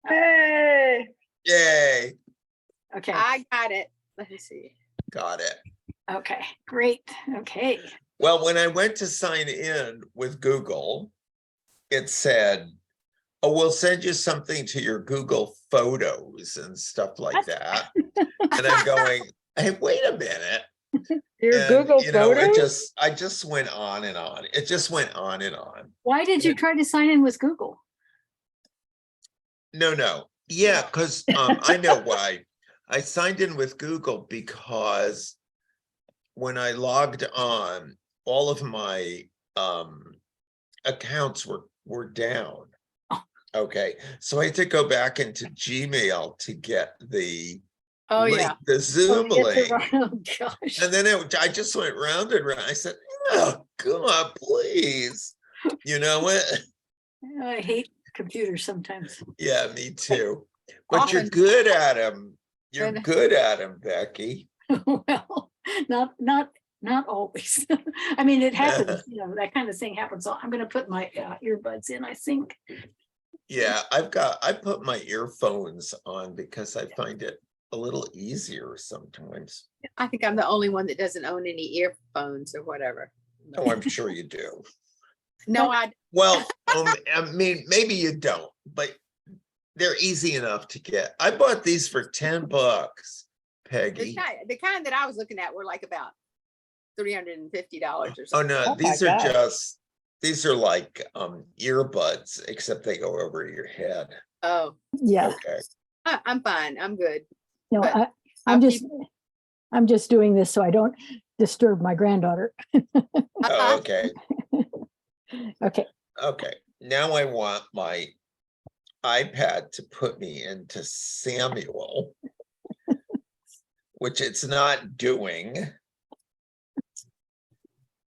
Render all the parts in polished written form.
Hey. Yay. Okay. I got it. Let me see. Got it. Okay. Great. Okay. Well, when I went to sign in with Google, it said, oh, we'll send you something to your Google Photos and stuff like that. And I'm going, hey, wait a minute. Your And, Google you know, Photos? I just went on and on. It just went on and on. Why did you try to sign in with Google? No. Yeah, because I know why. I signed in with Google because when I logged on, all of my accounts were down. Okay, so I had to go back into Gmail to get the Oh, link, yeah. the Zoom link. Oh, gosh. And then I just went round and round. I said, oh, God, please. You know what? I hate computers sometimes. Yeah, me too. But you're Often. good at them. You're Good. good at them, Becky. Well, not always. I mean, it happens, you know, that kind of thing happens. So I'm going to put my earbuds in, I think. Yeah, I put my earphones on because I find it a little easier sometimes. I think I'm the only one that doesn't own any earphones or whatever. Oh, I'm sure you do. No, I Well, I mean, maybe you don't, but they're easy enough to get. I bought these for $10, Peggy. the kind that I was looking at were like about $350 or Oh something. no, Oh my these are gosh. these are like earbuds, except they go over your head. Oh, Yeah. Okay. I'm fine. I'm good. No, But I'm I'll just doing this so I don't disturb my granddaughter. Oh, okay. Okay. Okay. Now I want my iPad to put me into Samuel, which it's not doing.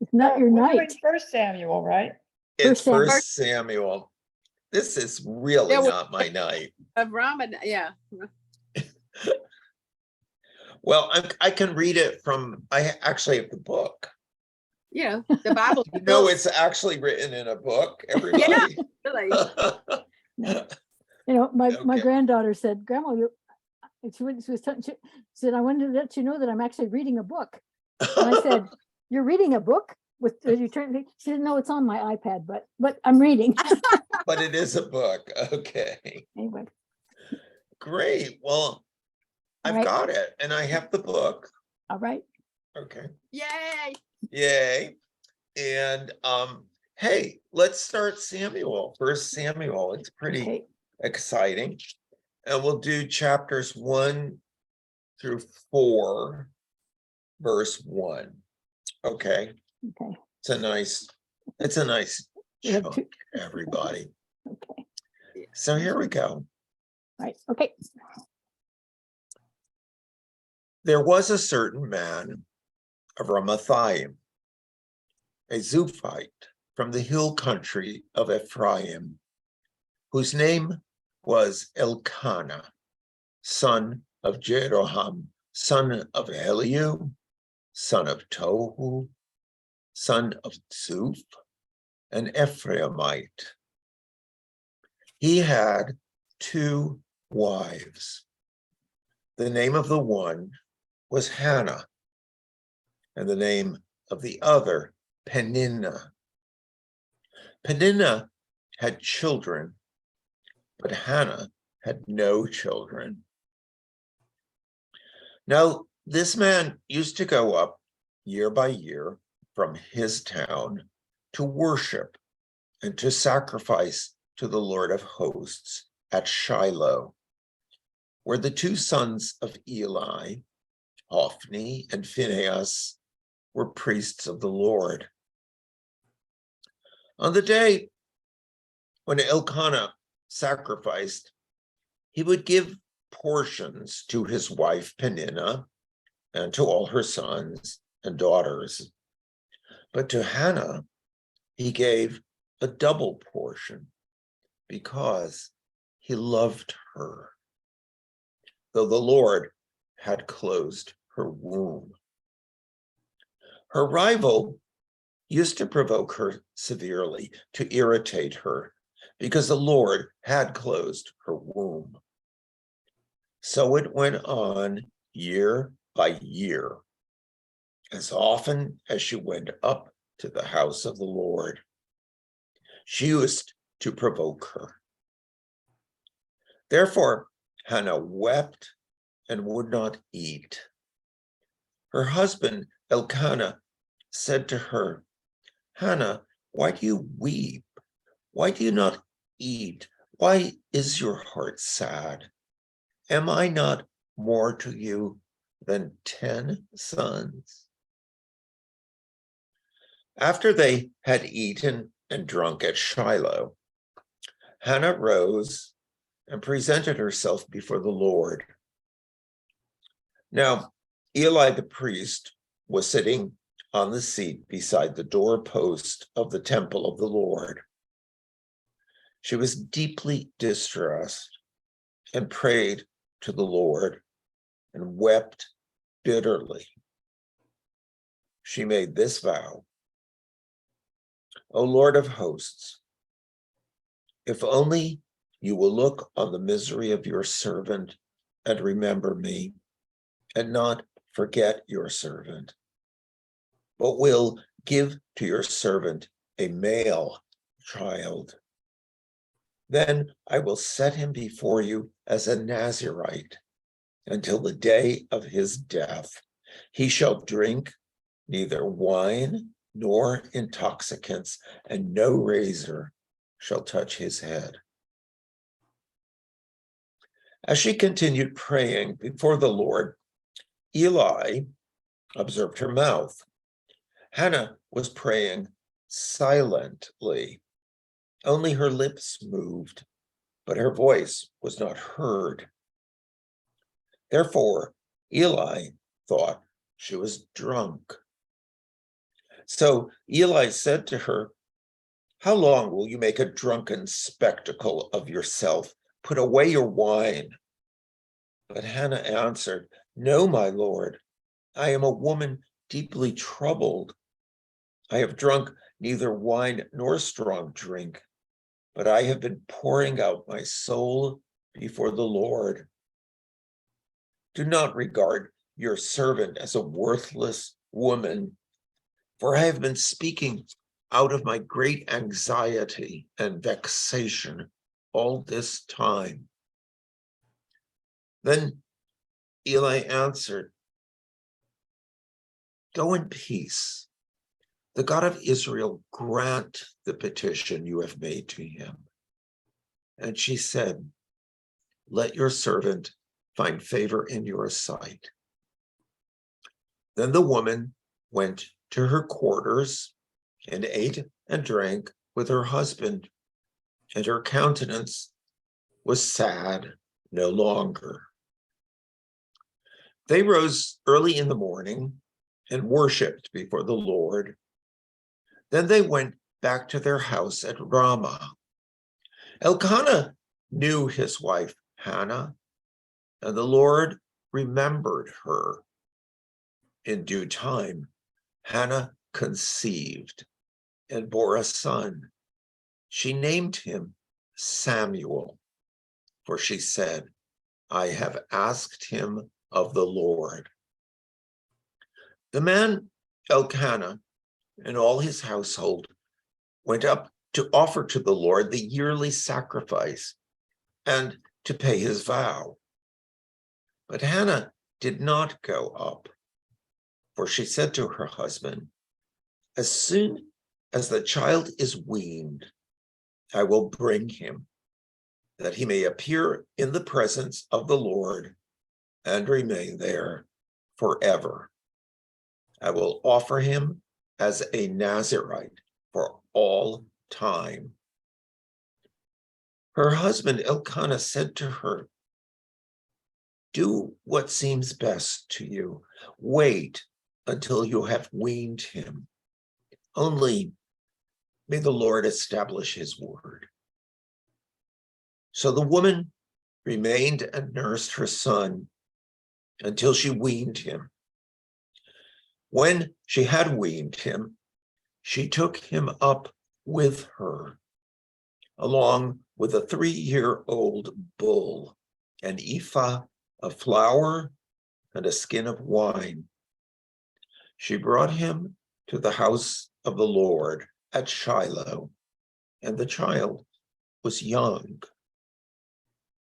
It's not your We're doing night. First Samuel, right? It's First Sam- First Samuel. This is really There was- not my night. Of ramen, yeah. Well, I can read it from, I actually have the book. You know, the Bible. You know, it's actually written in a book, everybody. Really. You know, my Okay. granddaughter said, "Grandma, she said, I wanted to let you know that I'm actually reading a book." And I said, "You're reading a book?" She said, "No, it's on my iPad, but I'm reading." But it is a book. Okay, Anyway, great. Well, I've Right. got it and I have the book. all right. Okay, Yay. yay. And hey, let's start Samuel, First Samuel. It's pretty Okay. exciting. And we'll do chapters 1 through 4, verse 1. Okay, Okay. it's a nice We have chunk, two. everybody. Okay. So here we go. Right. Okay. There was a certain man of Ramathaim, a Zuphite from the hill country of Ephraim, whose name was Elkanah, son of Jeroham, son of Eliu, son of Tohu, son of Zuph, an Ephraimite. He had 2 wives. The name of the one was Hannah, and the name of the other, Peninnah. Peninnah had children, but Hannah had no children. Now, this man used to go up year by year from his town to worship and to sacrifice to the Lord of hosts at Shiloh, where the 2 sons of Eli, Hophni and Phinehas, were priests of the Lord. On the day when Elkanah sacrificed, he would give portions to his wife Peninnah and to all her sons and daughters. But to Hannah, he gave a double portion because he loved her, though the Lord had closed her womb. Her rival used to provoke her severely, to irritate her, because the Lord had closed her womb. So it went on year by year, as often as she went up to the house of the Lord. She used to provoke her. Therefore, Hannah wept and would not eat. Her husband, Elkanah, said to her, Hannah, why do you weep? Why do you not eat? Why is your heart sad? Am I not more to you than 10 sons? After they had eaten and drunk at Shiloh, Hannah rose and presented herself before the Lord. Now, Eli the priest was sitting on the seat beside the doorpost of the temple of the Lord. She was deeply distressed and prayed to the Lord and wept bitterly. She made this vow, O Lord of hosts, if only you will look on the misery of your servant and remember me, and not forget your servant, but will give to your servant a male child. Then I will set him before you as a Nazirite until the day of his death. He shall drink neither wine nor intoxicants, and no razor shall touch his head. As she continued praying before the Lord, Eli observed her mouth. Hannah was praying silently. Only her lips moved, but her voice was not heard. Therefore, Eli thought she was drunk. So Eli said to her, how long will you make a drunken spectacle of yourself? Put away your wine. But Hannah answered, no, my lord, I am a woman deeply troubled. I have drunk neither wine nor strong drink, but I have been pouring out my soul before the Lord. Do not regard your servant as a worthless woman, for I have been speaking out of my great anxiety and vexation all this time. Then Eli answered, go in peace. The God of Israel grant the petition you have made to him. And she said, let your servant find favor in your sight. Then the woman went to her quarters and ate and drank with her husband, and her countenance was sad no longer. They rose early in the morning and worshipped before the Lord. Then they went back to their house at Ramah. Elkanah knew his wife Hannah, and the Lord remembered her. In due time, Hannah conceived and bore a son. She named him Samuel, for she said, I have asked him of the Lord. The man Elkanah and all his household went up to offer to the Lord the yearly sacrifice and to pay his vow. But Hannah did not go up, for she said to her husband, as soon as the child is weaned, I will bring him, that he may appear in the presence of the Lord and remain there forever. I will offer him as a Nazirite for all time. Her husband Elkanah said to her, do what seems best to you. Wait until you have weaned him. Only may the Lord establish his word. So the woman remained and nursed her son until she weaned him. When she had weaned him, she took him up with her along with a 3-year-old bull, an ephah of flour, and a skin of wine. She brought him to the house of the Lord at Shiloh, and the child was young.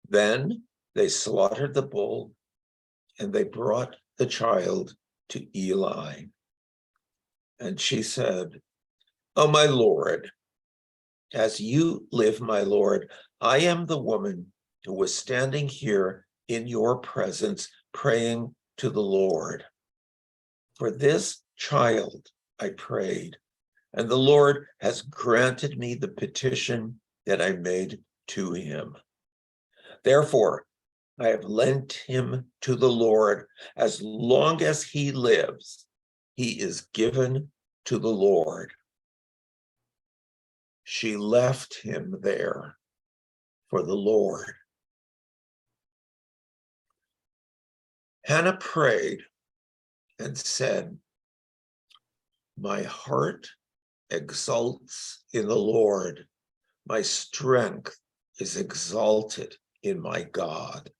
Then they slaughtered the bull, and they brought the child to Eli. And she said, "Oh, my Lord, as you live, my Lord, I am the woman who was standing here in your presence praying to the Lord. For this child I prayed, and the Lord has granted me the petition that I made to him. Therefore, I have lent him to the Lord. As long as he lives, he is given to the Lord." She left him there for the Lord. Hannah prayed and said, "My heart exults in the Lord. My strength is exalted in my God.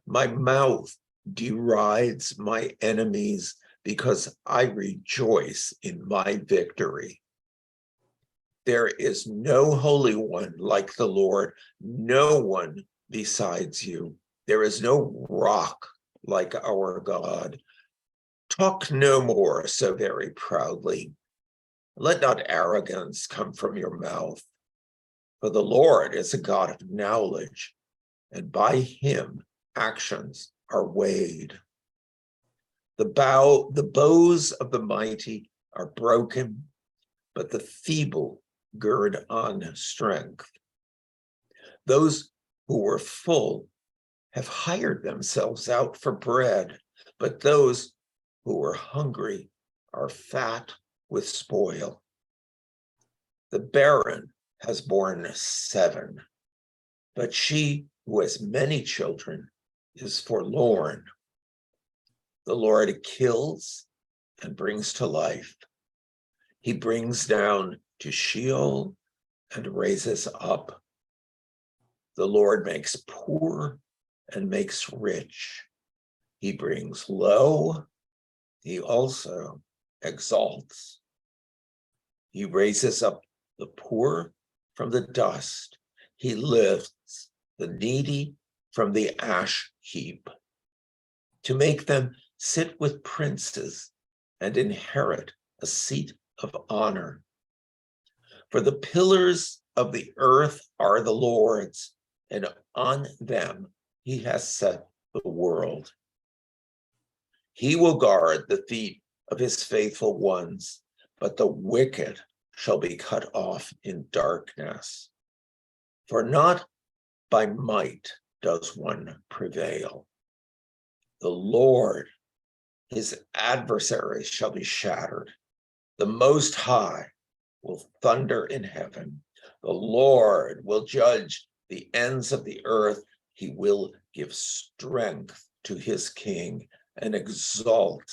My mouth derides my enemies because I rejoice in my victory. There is no holy one like the Lord, no one besides you. There is no rock like our God. Talk no more so very proudly. Let not arrogance come from your mouth. For the Lord is a God of knowledge, and by him actions are weighed. The bows of the mighty are broken, but the feeble gird on strength. Those who were full have hired themselves out for bread, but those who were hungry are fat with spoil. The barren has borne 7, but she who has many children is forlorn. The Lord kills and brings to life. He brings down to Sheol and raises up. The Lord makes poor and makes rich. He brings low. He also exalts. He raises up the poor from the dust. He lifts the needy from the ash heap, to make them sit with princes and inherit a seat of honor. For the pillars of the earth are the Lord's, and on them he has set the world. He will guard the feet of his faithful ones, but the wicked shall be cut off in darkness. For not by might does one prevail. The Lord, his adversaries shall be shattered. The Most High will thunder in heaven. The Lord will judge the ends of the earth. He will give strength to his king and exalt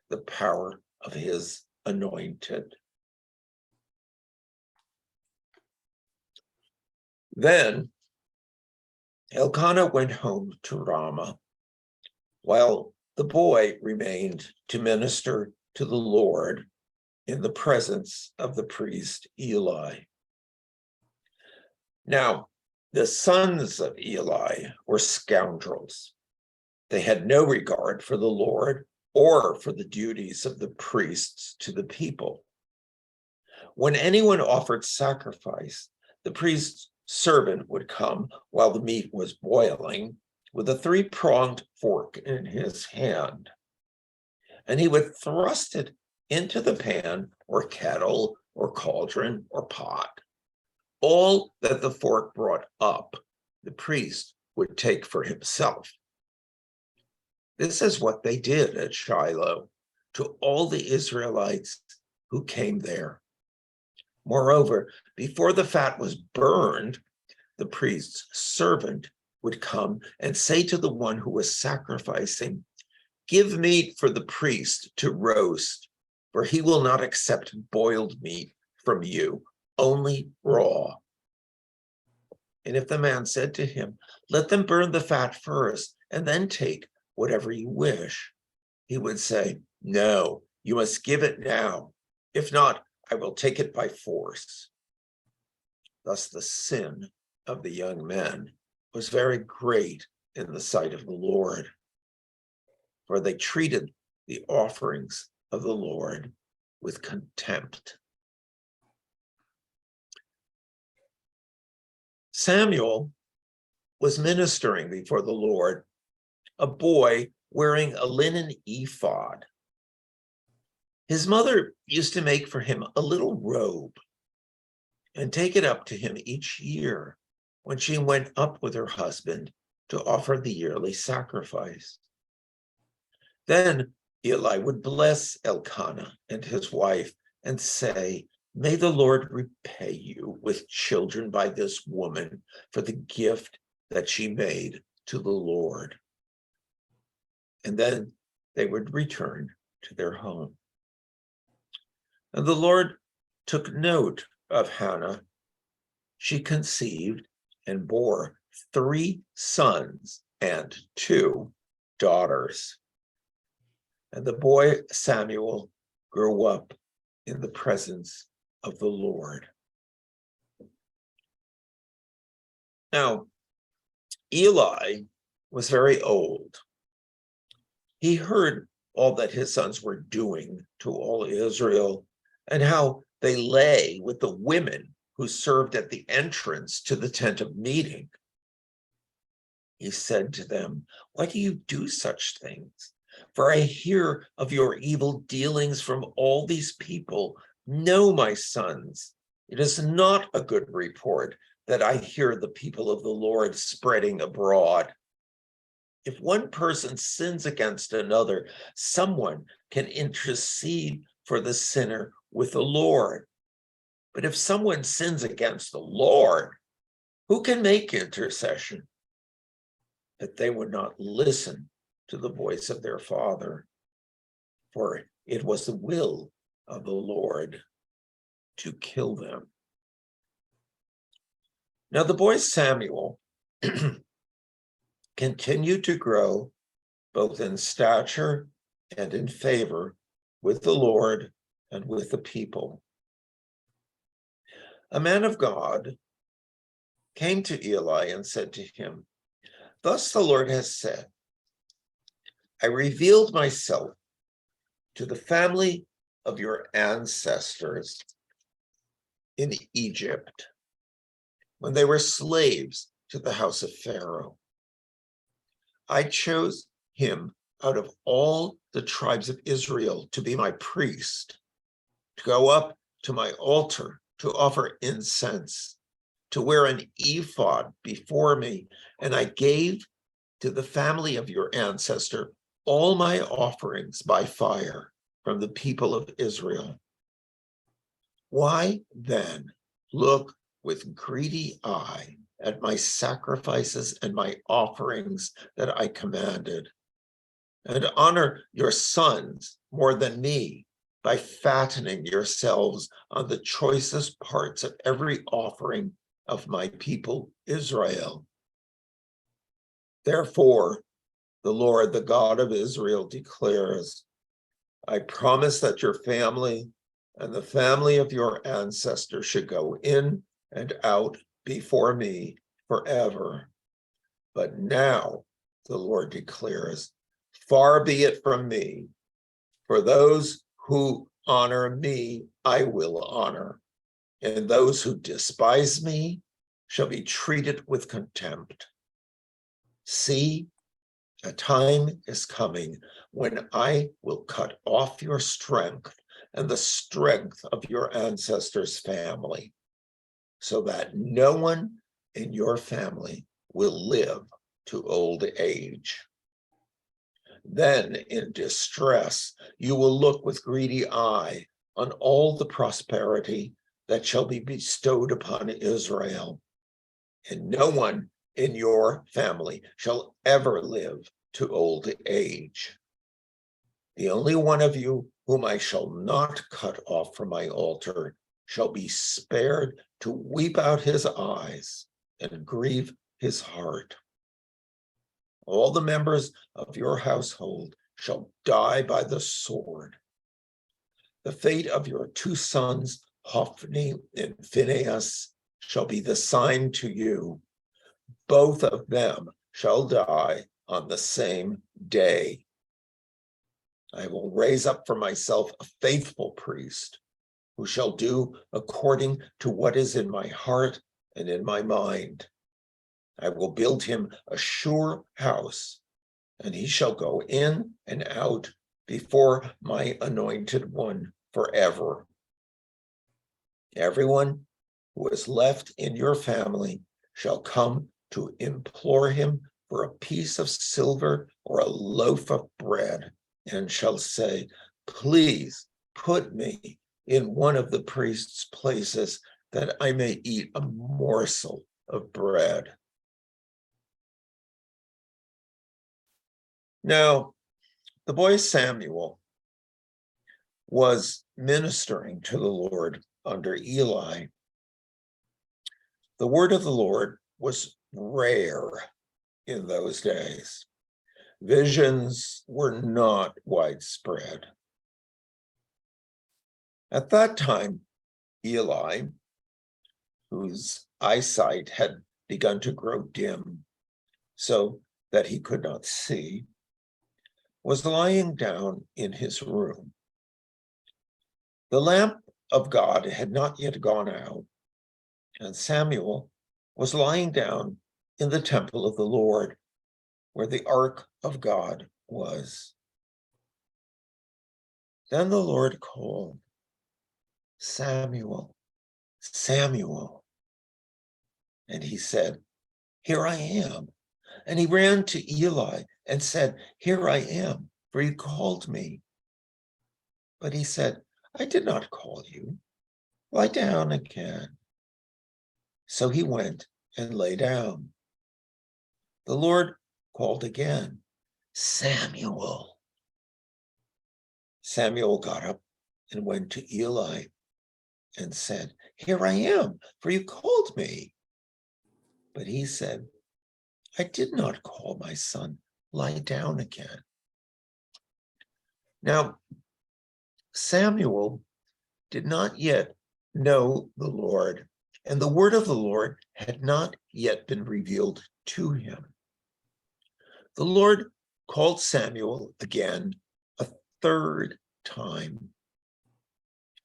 the power of his anointed. Then Elkanah went home to Ramah, while the boy remained to minister to the Lord in the presence of the priest Eli. Now, the sons of Eli were scoundrels. They had no regard for the Lord or for the duties of the priests to the people. When anyone offered sacrifice, the priest's servant would come while the meat was boiling with a 3-pronged fork in his hand, and he would thrust it into the pan or kettle or cauldron or pot. All that the fork brought up, the priest would take for himself. This is what they did at Shiloh to all the Israelites who came there. Moreover, before the fat was burned, the priest's servant would come and say to the one who was sacrificing, "Give meat for the priest to roast, for he will not accept boiled meat from you, only raw." And if the man said to him, let them burn the fat first, and then take whatever you wish, he would say, no, you must give it now. If not, I will take it by force. Thus the sin of the young men was very great in the sight of the Lord, for they treated the offerings of the Lord with contempt. Samuel was ministering before the Lord, a boy wearing a linen ephod. His mother used to make for him a little robe and take it up to him each year when she went up with her husband to offer the yearly sacrifice. Then Eli would bless Elkanah and his wife and say, may the Lord repay you with children by this woman for the gift that she made to the Lord. And then they would return to their home. And the Lord took note of Hannah. She conceived and bore 3 sons and 2 daughters. And the boy Samuel grew up in the presence of the Lord. Now, Eli was very old. He heard all that his sons were doing to all Israel and how they lay with the women who served at the entrance to the tent of meeting. He said to them, why do you do such things? For I hear of your evil dealings from all these people. No, my sons, it is not a good report that I hear the people of the Lord spreading abroad. If one person sins against another, someone can intercede for the sinner with the Lord. But if someone sins against the Lord, who can make intercession? That they would not listen to the voice of their father, for it was the will of the Lord to kill them. Now the boy Samuel continued to grow both in stature and in favor with the Lord and with the people. A man of God came to Eli and said to him, thus the Lord has said, I revealed myself to the family of your ancestors in Egypt when they were slaves to the house of Pharaoh. I chose him out of all the tribes of Israel to be my priest, to go up to my altar, to offer incense, to wear an ephod before me, and I gave to the family of your ancestor all my offerings by fire from the people of Israel. Why then look with greedy eye at my sacrifices and my offerings that I commanded, and honor your sons more than me by fattening yourselves on the choicest parts of every offering of my people Israel? Therefore, the Lord, the God of Israel, declares, I promise that your family and the family of your ancestors should go in and out before me forever. But now, the Lord declares, far be it from me, for those who honor me, I will honor, and those who despise me shall be treated with contempt. See, a time is coming when I will cut off your strength and the strength of your ancestors' family, so that no one in your family will live to old age. Then in distress, you will look with greedy eye on all the prosperity that shall be bestowed upon Israel, and no one in your family shall ever live to old age. The only one of you whom I shall not cut off from my altar shall be spared to weep out his eyes and grieve his heart. All the members of your household shall die by the sword. The fate of your two sons, Hophni and Phinehas, shall be the sign to you. Both of them shall die on the same day. I will raise up for myself a faithful priest who shall do according to what is in my heart and in my mind. I will build him a sure house, and he shall go in and out before my anointed one forever. Everyone who is left in your family shall come to implore him for a piece of silver or a loaf of bread, and shall say, please put me in one of the priest's places that I may eat a morsel of bread. Now, the boy Samuel was ministering to the Lord under Eli. The word of the Lord was rare in those days. Visions were not widespread. At that time, Eli, whose eyesight had begun to grow dim so that he could not see, was lying down in his room. The lamp of God had not yet gone out, and Samuel was lying down in the temple of the Lord, where the ark of God was. Then the Lord called, Samuel, Samuel. And he said, here I am. And he ran to Eli and said, here I am, for you called me. But he said, I did not call you. Lie down again. So he went and lay down. The Lord called again, Samuel. Samuel got up and went to Eli and said, here I am, for you called me. But he said, I did not call my son. Lie down again. Now, Samuel did not yet know the Lord, and the word of the Lord had not yet been revealed to him. The Lord called Samuel again a third time,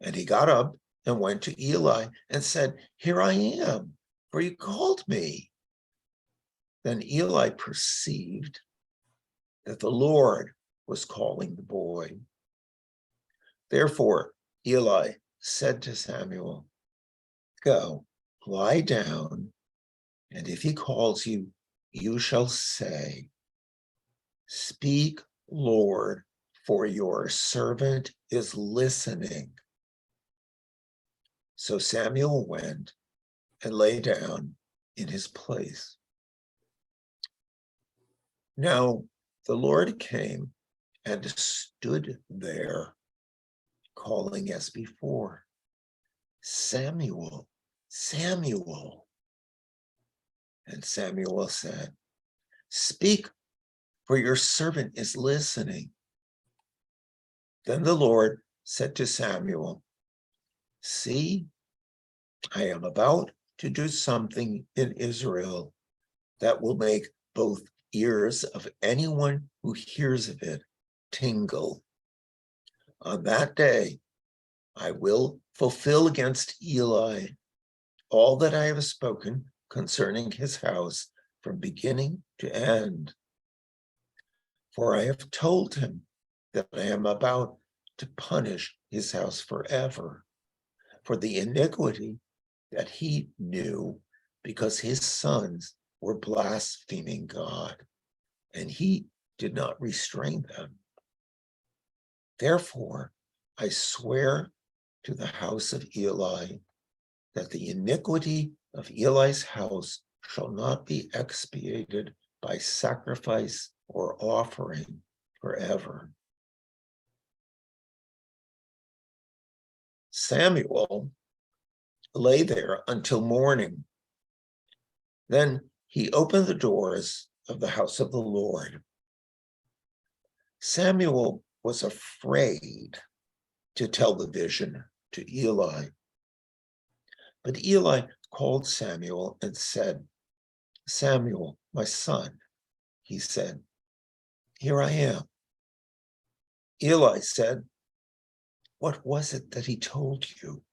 and he got up and went to Eli and said, here I am, for you called me. Then Eli perceived that the Lord was calling the boy. Therefore, Eli said to Samuel, go, lie down, and if he calls you, you shall say, speak, Lord, for your servant is listening. So Samuel went and lay down in his place. Now the Lord came and stood there, calling as before, Samuel, Samuel. And Samuel said, speak, for your servant is listening. Then the Lord said to Samuel, see, I am about to do something in Israel that will make both ears of anyone who hears of it tingle. On that day, I will fulfill against Eli all that I have spoken concerning his house from beginning to end. For I have told him that I am about to punish his house forever for the iniquity that he knew, because his sons were blaspheming God, and he did not restrain them. Therefore, I swear to the house of Eli that the iniquity of Eli's house shall not be expiated by sacrifice or offering forever. Samuel lay there until morning. Then he opened the doors of the house of the Lord. Samuel was afraid to tell the vision to Eli. But Eli called Samuel and said, "Samuel, my son." He said, "Here I am." Eli said, "What was it that he told you?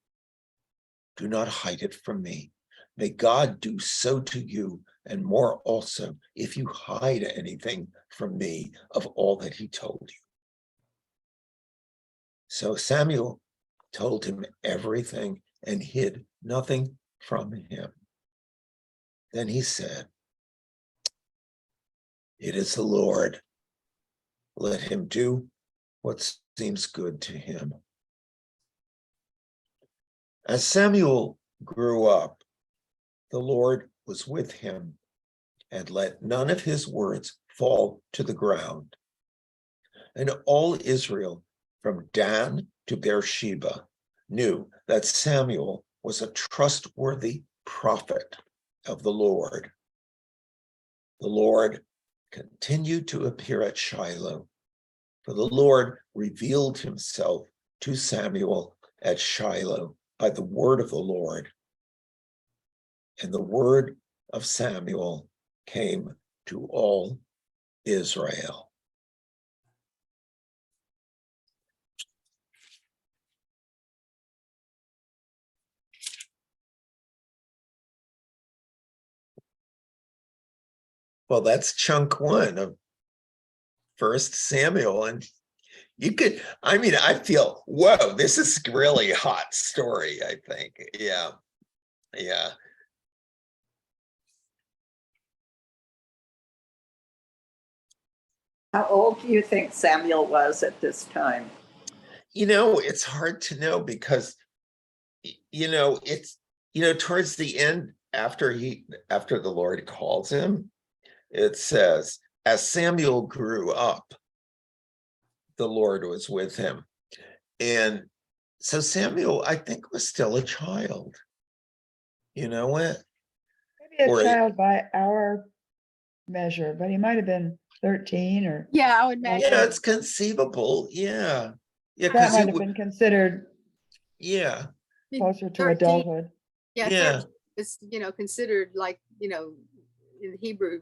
Do not hide it from me. May God do so to you and more also if you hide anything from me of all that he told you." So Samuel told him everything and hid nothing from him. Then he said, "It is the Lord. Let him do what seems good to him." As Samuel grew up, the Lord was with him and let none of his words fall to the ground. And all Israel, from Dan to Beersheba, knew that Samuel was a trustworthy prophet of the Lord. The Lord continued to appear at Shiloh, for the Lord revealed himself to Samuel at Shiloh by the word of the Lord. And the word of Samuel came to all Israel. Well, that's chunk one of First Samuel. And you could, I feel, whoa, this is really a hot story, I think. Yeah. Yeah. How old do you think Samuel was at this time? It's hard to know because, towards the end, after the Lord calls him, it says, as Samuel grew up, the Lord was with him. And so Samuel, I think, was still a child. You know what? Maybe Or a a- child by our measure, but he might have been 13 or Yeah, I would imagine. Yeah, it's conceivable. Yeah. Yeah, that because might have been considered yeah. closer to 13, adulthood. Yeah, Yeah. 13 is, considered like, in Hebrew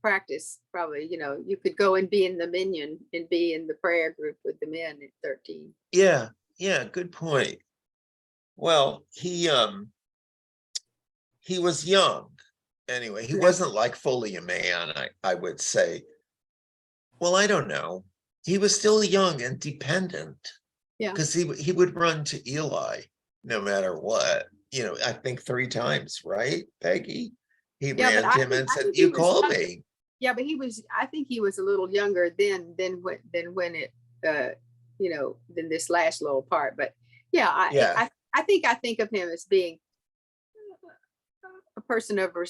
practice, probably, you could go and be in the minyan and be in the prayer group with the men at 13. Yeah, good point. Well, he was young anyway. He Yeah. wasn't like fully a man, I would say. Well, I don't know. He was still young and dependent. Yeah. Because he would run to Eli no matter what. I think 3 times, right, Peggy? He Yeah, but ran I to him think- and I said, think he "You was call young. me." Yeah, but I think he was a little younger than when it, than this last little part. But yeah, Yeah. I think of him as being a person over,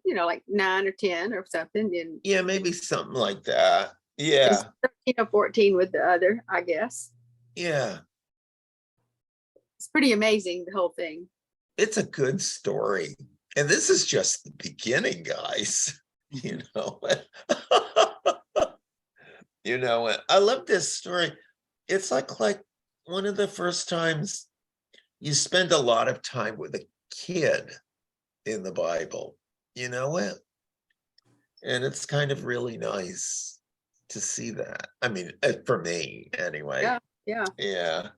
like 9 or 10 or something. And Yeah, maybe something like that. Yeah. 13 or 14 with the other, I guess. Yeah. It's pretty amazing, the whole thing. It's a good story. And this is just the beginning, guys. I love this story. It's like one of the first times you spend a lot of time with a kid in the Bible, and it's kind of really nice to see that. For me anyway. Yeah. Yeah.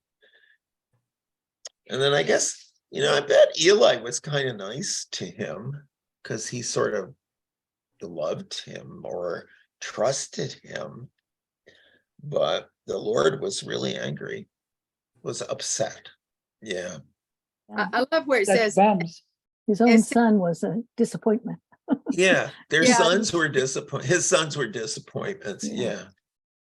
And then I guess, I bet Eli was kind of nice to him because he sort of loved him or trusted him. But the Lord was really angry, was upset. Yeah. I love where it That's says, bums. His own Yes. son was a disappointment. Yeah. Their Yeah. sons were disappointed. His sons were disappointments. Yeah. Yeah.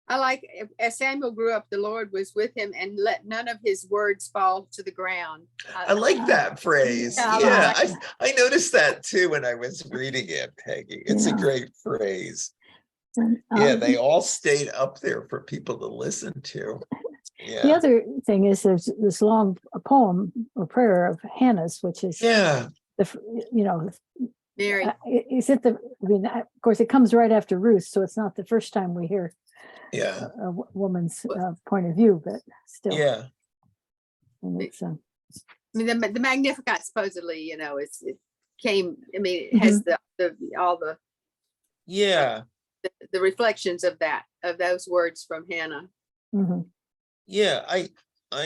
I like, as Samuel grew up, the Lord was with him and let none of his words fall to the ground. I like that phrase. Yeah, I Yeah. like I noticed that too when I was reading it, Peggy. It's a Yeah. great phrase. And, Yeah. They all stayed up there for people to listen to. The Yeah. other thing is there's this long poem or prayer of Hannah's, which is Yeah. Mary, Is it the, I mean, of course, it comes right after Ruth, so it's not the first time we hear Yeah, woman's point of view, but still. yeah, And it's, I mean, the Magnificat supposedly, you know, it came, I mean, it has all yeah, the reflections of those words from Hannah. mhm. yeah.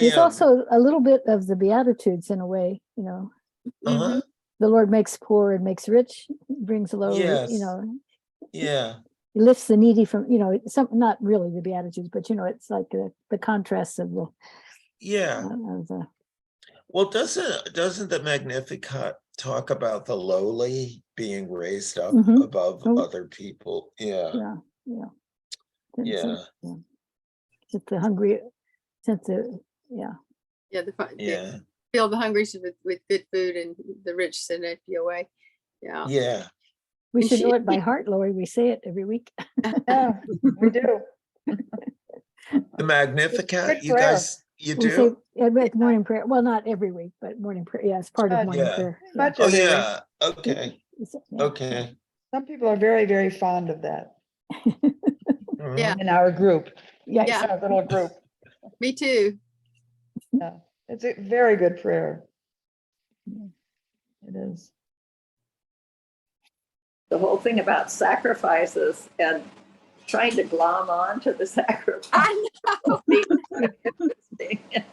There's also a little bit of the Beatitudes in a way, you know, Uh-huh, the Lord makes poor and makes rich, brings low, Yes. you know, yeah, he lifts the needy from, you know, some, not really the Beatitudes, but you know, it's like the contrast of yeah. the, Well, doesn't the Magnificat talk about the lowly being raised up Mhm. above Oh. other people? Yeah, yeah, yeah. yeah, It's the hungry, since the, yeah. Yeah, yeah, fill the hungry with good food and the rich send it away. Yeah. yeah. We And should know she- it by heart, Lori. We say it every week. Yeah, we do. The Magnificat, good you prayer. guys, you We say do? at morning prayer. Well, not every week, but morning prayer. Yeah, it's part of Much. morning Yeah. prayer. Yeah. Much Oh, every week. yeah, okay, Yeah. okay. Some people are very, very fond of that Mhm. Yeah. in our group, Yes. Yeah. our little group. Me too. Yeah, it's a very good prayer. It is. The whole thing about sacrifices and trying to glom on to the sacrifice. I know. Interesting. I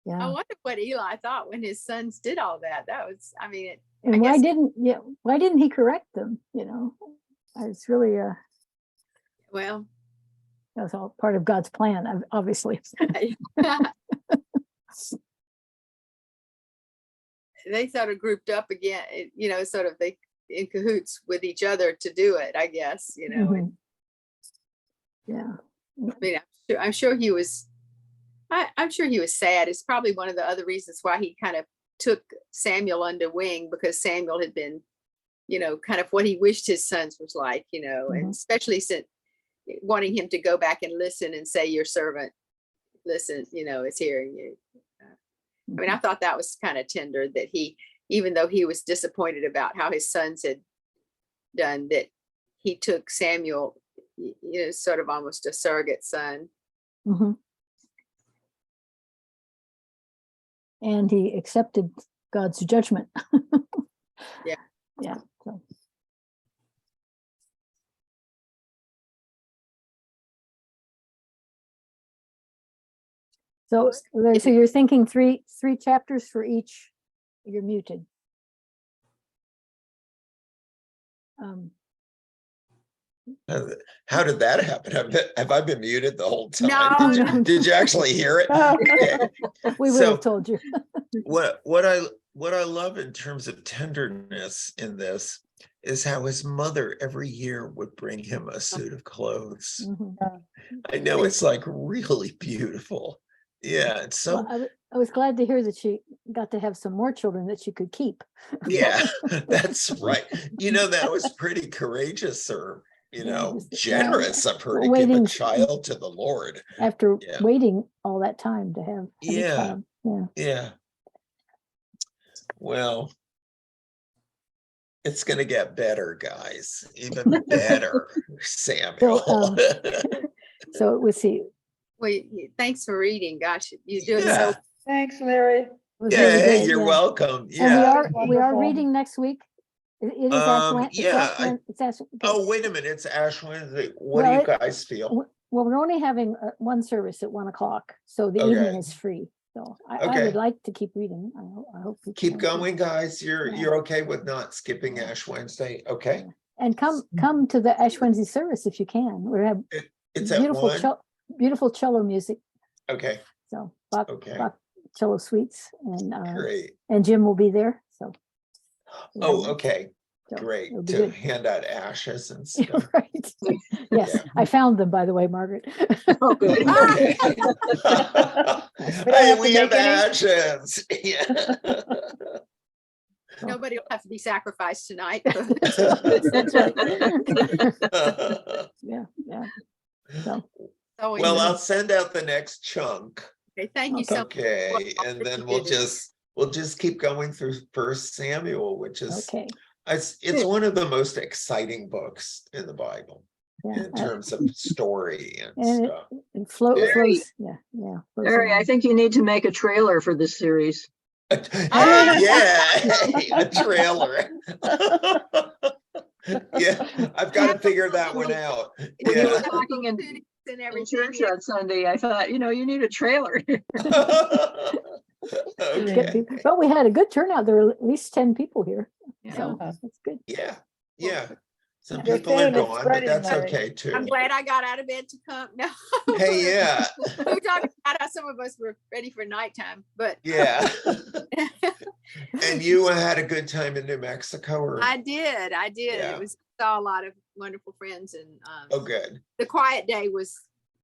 Yeah. wonder what Eli thought when his sons did all that. That was, I mean, And I why guess- didn't he correct them? You know, it's really well, that's all part of God's plan, obviously. they sort of grouped up again, you know, sort of they in cahoots with each other to do it, I guess, you know. And, Mhm. Yeah. I mean, I'm sure he was, I'm sure he was sad. It's probably one of the other reasons why he kind of took Samuel under wing, because Samuel had been, you know, kind of what he wished his sons was like, you know, and Mhm. especially since wanting him to go back and listen and say, your servant, listen, you know, is hearing you. I mean, I thought that was kind of tender that he, even though he was disappointed about how his sons had done, that he took Samuel, you know, sort of almost a surrogate son. Mhm. And he accepted God's judgment. Yeah. Yeah. So. So, Larry, so you're thinking three chapters for each. You're muted. How did that happen? Have I been muted the whole time? No. Did you actually hear it? Oh. Okay. We would So- have told you. What I love in terms of tenderness in this is how his mother every year would bring him a suit of clothes. Mhm. I know it's like really beautiful. Yeah, it's so, Well, I was glad to hear that she got to have some more children that she could keep. yeah, that's right. You know, that was pretty courageous or, you Yeah, know, just- generous of her to give a waiting- child to the Lord. After Yeah. waiting all that time to have a Yeah. child. Yeah. Yeah. Well, it's gonna get better, guys, even better, Samuel. So let's see. It Well, thanks for reading. Gosh, you do it Yeah, so. Thanks, Larry. was yeah, really hey, good, you're yeah. welcome. And Yeah. we are Wonderful. reading next week. It is Ash Wednesday. yeah, It's Ash. Oh, wait a minute, it's Ash Wednesday. What Well, do you guys feel? Well, we're only having one service at 1 o'clock, so the evening Okay. is free. So I Okay. would like to keep reading. I hope you Keep can. going, guys. Yeah. You're okay with not skipping Ash Wednesday? Okay, And come to the Ash Wednesday service if you can. We have it's at beautiful 1. beautiful cello music. Okay, So okay, Bach cello suites great. and Jim will be there. So. Oh, okay, So great. it'll be To good. hand out ashes and Yeah, stuff. right. Yes, Yeah. I found them, by the way, Margaret. Oh, good. Okay. don't Hey, have to we have make any? ashes. Yeah. Nobody will have to be sacrificed tonight. That's right. Yeah, yeah. So, So Well, anyway, I'll send out the next chunk. okay, thank you so much. Okay, Well, and that then you we'll did it. just keep going through First Samuel, which is okay. It's one of the most exciting books in the Bible Yeah, in terms of story and and stuff. it Very- flows, yeah, yeah. flows Larry, I along. think you need to make a trailer for this series. Yeah, a trailer. Yeah, I've got to figure that one out. When you were Yeah. talking in And in everything. church on Sunday, I thought, you need a trailer. Get Okay. people- But we had a good turnout. There were at least 10 people here. Yeah. So Yeah. that's good. Yeah, yeah. Some Your people are fame is gone, but spreading, that's Larry. okay too. I'm glad I got out of bed to come. No. Hey, yeah, We were talking about how some of us were ready for nighttime, but yeah. And you had a good time in New Mexico, or? I did. Yeah. It was, saw a lot of wonderful friends, and Oh, good. the quiet day was